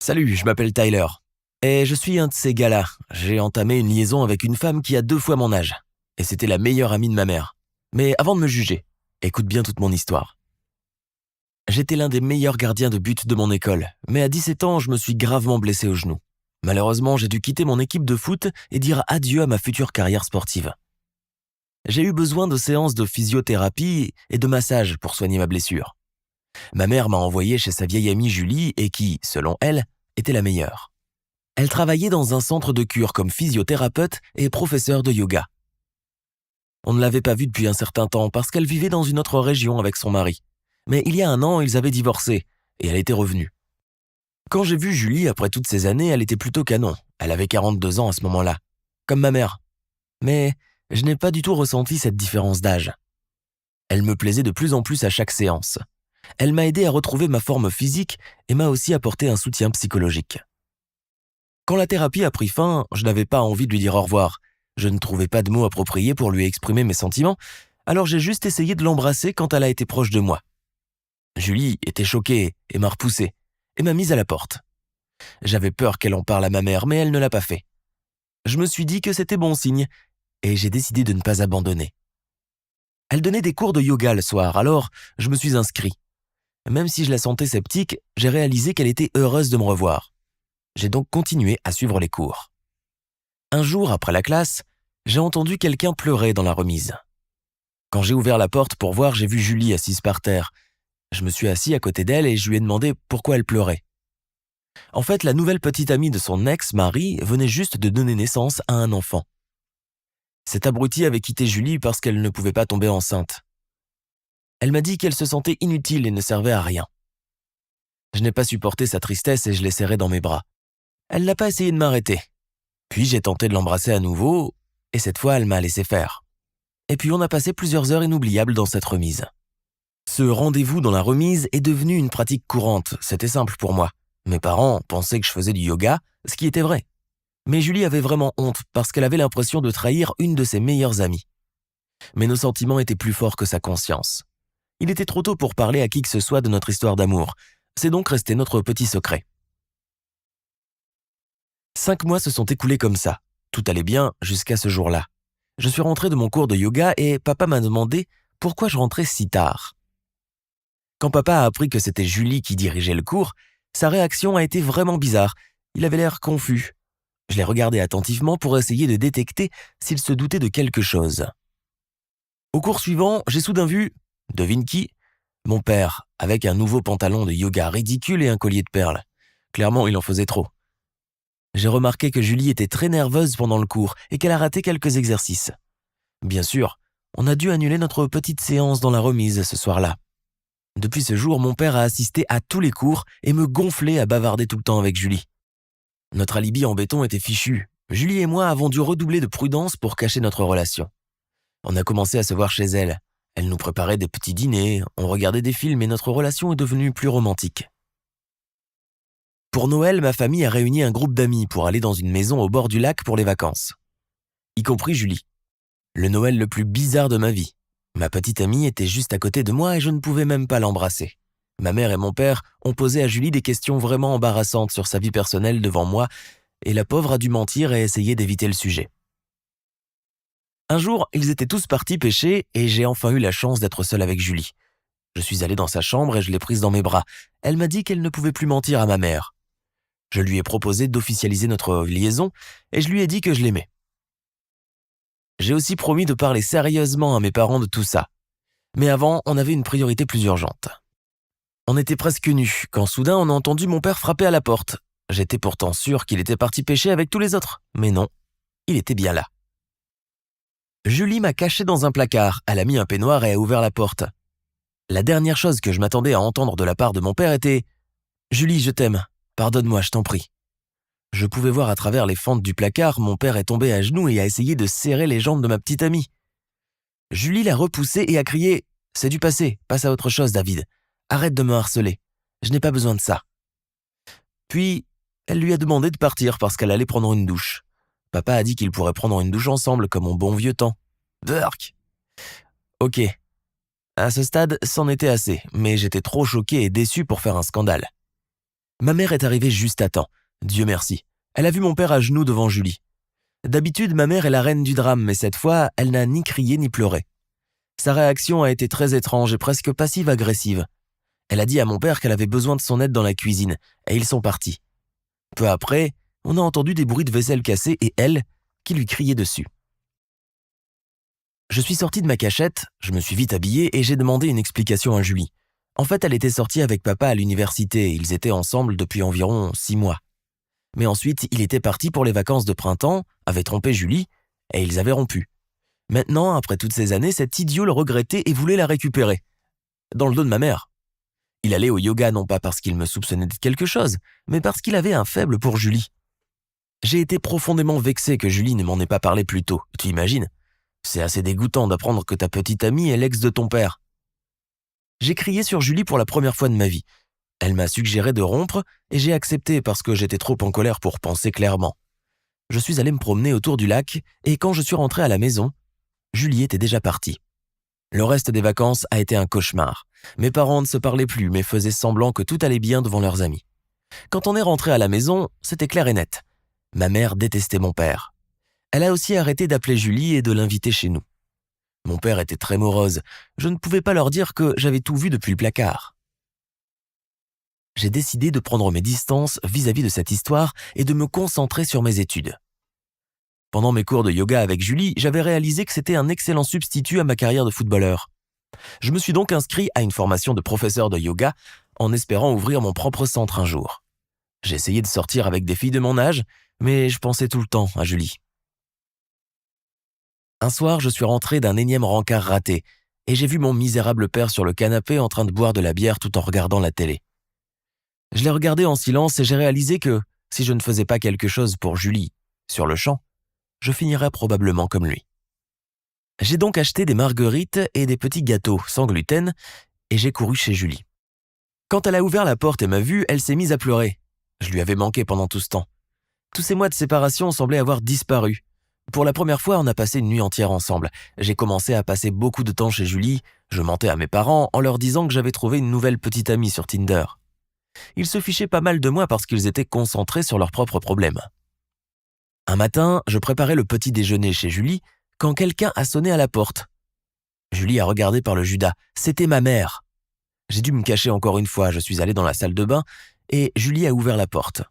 Salut, je m'appelle Tyler. Et je suis un de ces gars-là. J'ai entamé une liaison avec une femme qui a 2 fois mon âge. Et c'était la meilleure amie de ma mère. Mais avant de me juger, écoute bien toute mon histoire. J'étais l'un des meilleurs gardiens de but de mon école, mais à 17 ans, je me suis gravement blessé au genou. Malheureusement, j'ai dû quitter mon équipe de foot et dire adieu à ma future carrière sportive. J'ai eu besoin de séances de physiothérapie et de massage pour soigner ma blessure. Ma mère m'a envoyé chez sa vieille amie Julie et qui, selon elle, était la meilleure. Elle travaillait dans un centre de cure comme physiothérapeute et professeure de yoga. On ne l'avait pas vue depuis un certain temps parce qu'elle vivait dans une autre région avec son mari. Mais il y a un an, ils avaient divorcé et elle était revenue. Quand j'ai vu Julie après toutes ces années, elle était plutôt canon. Elle avait 42 ans à ce moment-là, comme ma mère. Mais je n'ai pas du tout ressenti cette différence d'âge. Elle me plaisait de plus en plus à chaque séance. Elle m'a aidé à retrouver ma forme physique et m'a aussi apporté un soutien psychologique. Quand la thérapie a pris fin, je n'avais pas envie de lui dire au revoir. Je ne trouvais pas de mots appropriés pour lui exprimer mes sentiments, alors j'ai juste essayé de l'embrasser quand elle a été proche de moi. Julie était choquée et m'a repoussé, et m'a mise à la porte. J'avais peur qu'elle en parle à ma mère, mais elle ne l'a pas fait. Je me suis dit que c'était bon signe, et j'ai décidé de ne pas abandonner. Elle donnait des cours de yoga le soir, alors je me suis inscrit. Même si je la sentais sceptique, j'ai réalisé qu'elle était heureuse de me revoir. J'ai donc continué à suivre les cours. Un jour, après la classe, j'ai entendu quelqu'un pleurer dans la remise. Quand j'ai ouvert la porte pour voir, j'ai vu Julie assise par terre. Je me suis assis à côté d'elle et je lui ai demandé pourquoi elle pleurait. En fait, la nouvelle petite amie de son ex-mari venait juste de donner naissance à un enfant. Cette abrutie avait quitté Julie parce qu'elle ne pouvait pas tomber enceinte. Elle m'a dit qu'elle se sentait inutile et ne servait à rien. Je n'ai pas supporté sa tristesse et je l'ai serrée dans mes bras. Elle n'a pas essayé de m'arrêter. Puis j'ai tenté de l'embrasser à nouveau, et cette fois elle m'a laissé faire. Et puis on a passé plusieurs heures inoubliables dans cette remise. Ce rendez-vous dans la remise est devenu une pratique courante, c'était simple pour moi. Mes parents pensaient que je faisais du yoga, ce qui était vrai. Mais Julie avait vraiment honte parce qu'elle avait l'impression de trahir une de ses meilleures amies. Mais nos sentiments étaient plus forts que sa conscience. Il était trop tôt pour parler à qui que ce soit de notre histoire d'amour. C'est donc resté notre petit secret. 5 mois se sont écoulés comme ça. Tout allait bien jusqu'à ce jour-là. Je suis rentré de mon cours de yoga et papa m'a demandé pourquoi je rentrais si tard. Quand papa a appris que c'était Julie qui dirigeait le cours, sa réaction a été vraiment bizarre. Il avait l'air confus. Je l'ai regardé attentivement pour essayer de détecter s'il se doutait de quelque chose. Au cours suivant, j'ai soudain vu, devine qui? Mon père, avec un nouveau pantalon de yoga ridicule et un collier de perles. Clairement, il en faisait trop. J'ai remarqué que Julie était très nerveuse pendant le cours et qu'elle a raté quelques exercices. Bien sûr, on a dû annuler notre petite séance dans la remise ce soir-là. Depuis ce jour, mon père a assisté à tous les cours et me gonflait à bavarder tout le temps avec Julie. Notre alibi en béton était fichu. Julie et moi avons dû redoubler de prudence pour cacher notre relation. On a commencé à se voir chez elle. Elle nous préparait des petits dîners, on regardait des films et notre relation est devenue plus romantique. Pour Noël, ma famille a réuni un groupe d'amis pour aller dans une maison au bord du lac pour les vacances. Y compris Julie. Le Noël le plus bizarre de ma vie. Ma petite amie était juste à côté de moi et je ne pouvais même pas l'embrasser. Ma mère et mon père ont posé à Julie des questions vraiment embarrassantes sur sa vie personnelle devant moi et la pauvre a dû mentir et essayer d'éviter le sujet. Un jour, ils étaient tous partis pêcher et j'ai enfin eu la chance d'être seul avec Julie. Je suis allé dans sa chambre et je l'ai prise dans mes bras. Elle m'a dit qu'elle ne pouvait plus mentir à ma mère. Je lui ai proposé d'officialiser notre liaison et je lui ai dit que je l'aimais. J'ai aussi promis de parler sérieusement à mes parents de tout ça. Mais avant, on avait une priorité plus urgente. On était presque nus quand soudain on a entendu mon père frapper à la porte. J'étais pourtant sûr qu'il était parti pêcher avec tous les autres. Mais non, il était bien là. Julie m'a caché dans un placard, elle a mis un peignoir et a ouvert la porte. La dernière chose que je m'attendais à entendre de la part de mon père était « Julie, je t'aime. Pardonne-moi, je t'en prie. » Je pouvais voir à travers les fentes du placard, mon père est tombé à genoux et a essayé de serrer les jambes de ma petite amie. Julie l'a repoussé et a crié « C'est du passé, passe à autre chose, David. Arrête de me harceler. Je n'ai pas besoin de ça. » Puis, elle lui a demandé de partir parce qu'elle allait prendre une douche. Papa a dit qu'il pourrait prendre une douche ensemble comme au bon vieux temps. Burk. Ok. À ce stade, c'en était assez, mais j'étais trop choqué et déçu pour faire un scandale. Ma mère est arrivée juste à temps. Dieu merci. Elle a vu mon père à genoux devant Julie. D'habitude, ma mère est la reine du drame, mais cette fois, elle n'a ni crié ni pleuré. Sa réaction a été très étrange et presque passive-agressive. Elle a dit à mon père qu'elle avait besoin de son aide dans la cuisine, et ils sont partis. Peu après, on a entendu des bruits de vaisselle cassée et elle, qui lui criait dessus. Je suis sorti de ma cachette, je me suis vite habillé et j'ai demandé une explication à Julie. En fait, elle était sortie avec papa à l'université et ils étaient ensemble depuis environ 6 mois. Mais ensuite, il était parti pour les vacances de printemps, avait trompé Julie, et ils avaient rompu. Maintenant, après toutes ces années, cet idiot le regrettait et voulait la récupérer. Dans le dos de ma mère. Il allait au yoga non pas parce qu'il me soupçonnait de quelque chose, mais parce qu'il avait un faible pour Julie. J'ai été profondément vexé que Julie ne m'en ait pas parlé plus tôt, tu imagines ? C'est assez dégoûtant d'apprendre que ta petite amie est l'ex de ton père. J'ai crié sur Julie pour la première fois de ma vie. Elle m'a suggéré de rompre et j'ai accepté parce que j'étais trop en colère pour penser clairement. Je suis allé me promener autour du lac et quand je suis rentré à la maison, Julie était déjà partie. Le reste des vacances a été un cauchemar. Mes parents ne se parlaient plus mais faisaient semblant que tout allait bien devant leurs amis. Quand on est rentré à la maison, c'était clair et net. Ma mère détestait mon père. Elle a aussi arrêté d'appeler Julie et de l'inviter chez nous. Mon père était très morose. Je ne pouvais pas leur dire que j'avais tout vu depuis le placard. J'ai décidé de prendre mes distances vis-à-vis de cette histoire et de me concentrer sur mes études. Pendant mes cours de yoga avec Julie, j'avais réalisé que c'était un excellent substitut à ma carrière de footballeur. Je me suis donc inscrit à une formation de professeur de yoga en espérant ouvrir mon propre centre un jour. J'ai essayé de sortir avec des filles de mon âge, mais je pensais tout le temps à Julie. Un soir, je suis rentré d'un énième rencard raté et j'ai vu mon misérable père sur le canapé en train de boire de la bière tout en regardant la télé. Je l'ai regardé en silence et j'ai réalisé que, si je ne faisais pas quelque chose pour Julie, sur le champ, je finirais probablement comme lui. J'ai donc acheté des marguerites et des petits gâteaux sans gluten et j'ai couru chez Julie. Quand elle a ouvert la porte et m'a vu, elle s'est mise à pleurer. Je lui avais manqué pendant tout ce temps. Tous ces mois de séparation semblaient avoir disparu. Pour la première fois, on a passé une nuit entière ensemble. J'ai commencé à passer beaucoup de temps chez Julie. Je mentais à mes parents en leur disant que j'avais trouvé une nouvelle petite amie sur Tinder. Ils se fichaient pas mal de moi parce qu'ils étaient concentrés sur leurs propres problèmes. Un matin, je préparais le petit déjeuner chez Julie quand quelqu'un a sonné à la porte. Julie a regardé par le Judas. C'était ma mère. J'ai dû me cacher encore une fois. Je suis allé dans la salle de bain et Julie a ouvert la porte.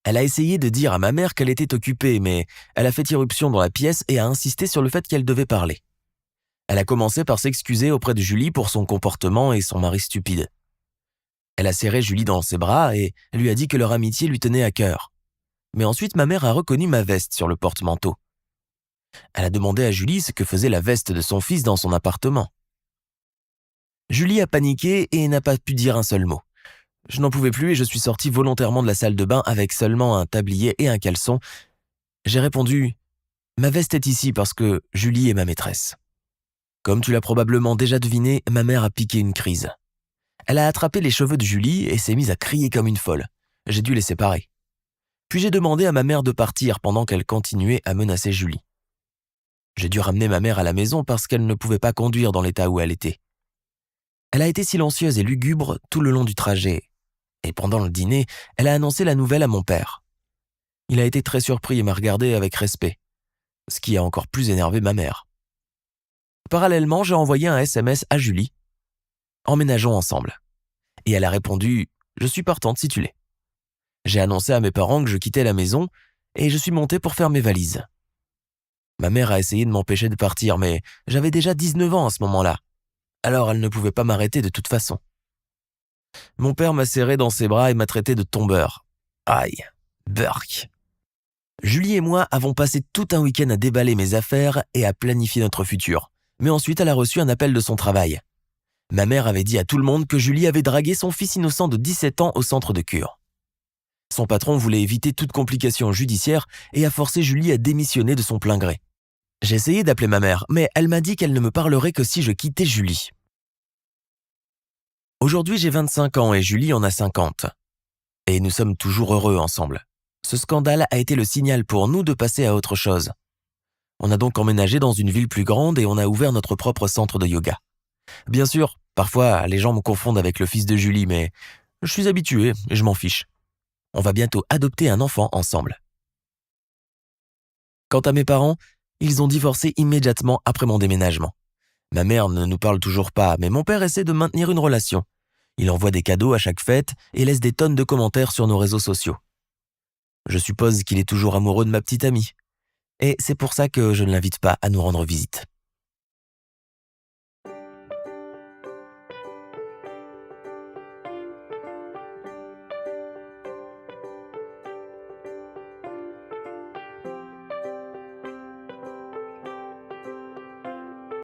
Elle a essayé de dire à ma mère qu'elle était occupée, mais elle a fait irruption dans la pièce et a insisté sur le fait qu'elle devait parler. Elle a commencé par s'excuser auprès de Julie pour son comportement et son mari stupide. Elle a serré Julie dans ses bras et lui a dit que leur amitié lui tenait à cœur. Mais ensuite, ma mère a reconnu ma veste sur le porte-manteau. Elle a demandé à Julie ce que faisait la veste de son fils dans son appartement. Julie a paniqué et n'a pas pu dire un seul mot. Je n'en pouvais plus et je suis sorti volontairement de la salle de bain avec seulement un tablier et un caleçon. J'ai répondu « Ma veste est ici parce que Julie est ma maîtresse ». Comme tu l'as probablement déjà deviné, ma mère a piqué une crise. Elle a attrapé les cheveux de Julie et s'est mise à crier comme une folle. J'ai dû les séparer. Puis j'ai demandé à ma mère de partir pendant qu'elle continuait à menacer Julie. J'ai dû ramener ma mère à la maison parce qu'elle ne pouvait pas conduire dans l'état où elle était. Elle a été silencieuse et lugubre tout le long du trajet. Et pendant le dîner, elle a annoncé la nouvelle à mon père. Il a été très surpris et m'a regardé avec respect, ce qui a encore plus énervé ma mère. Parallèlement, j'ai envoyé un SMS à Julie. Emménageons ensemble. Et elle a répondu « Je suis partante si tu l'es ». J'ai annoncé à mes parents que je quittais la maison et je suis monté pour faire mes valises. Ma mère a essayé de m'empêcher de partir, mais j'avais déjà 19 ans à ce moment-là. Alors elle ne pouvait pas m'arrêter de toute façon. Mon père m'a serré dans ses bras et m'a traité de tombeur. Aïe, burk. Julie et moi avons passé tout un week-end à déballer mes affaires et à planifier notre futur. Mais ensuite, elle a reçu un appel de son travail. Ma mère avait dit à tout le monde que Julie avait dragué son fils innocent de 17 ans au centre de cure. Son patron voulait éviter toute complication judiciaire et a forcé Julie à démissionner de son plein gré. J'ai essayé d'appeler ma mère, mais elle m'a dit qu'elle ne me parlerait que si je quittais Julie. Aujourd'hui, j'ai 25 ans et Julie en a 50. Et nous sommes toujours heureux ensemble. Ce scandale a été le signal pour nous de passer à autre chose. On a donc emménagé dans une ville plus grande et on a ouvert notre propre centre de yoga. Bien sûr, parfois, les gens me confondent avec le fils de Julie, mais je suis habitué et je m'en fiche. On va bientôt adopter un enfant ensemble. Quant à mes parents, ils ont divorcé immédiatement après mon déménagement. Ma mère ne nous parle toujours pas, mais mon père essaie de maintenir une relation. Il envoie des cadeaux à chaque fête et laisse des tonnes de commentaires sur nos réseaux sociaux. Je suppose qu'il est toujours amoureux de ma petite amie. Et c'est pour ça que je ne l'invite pas à nous rendre visite.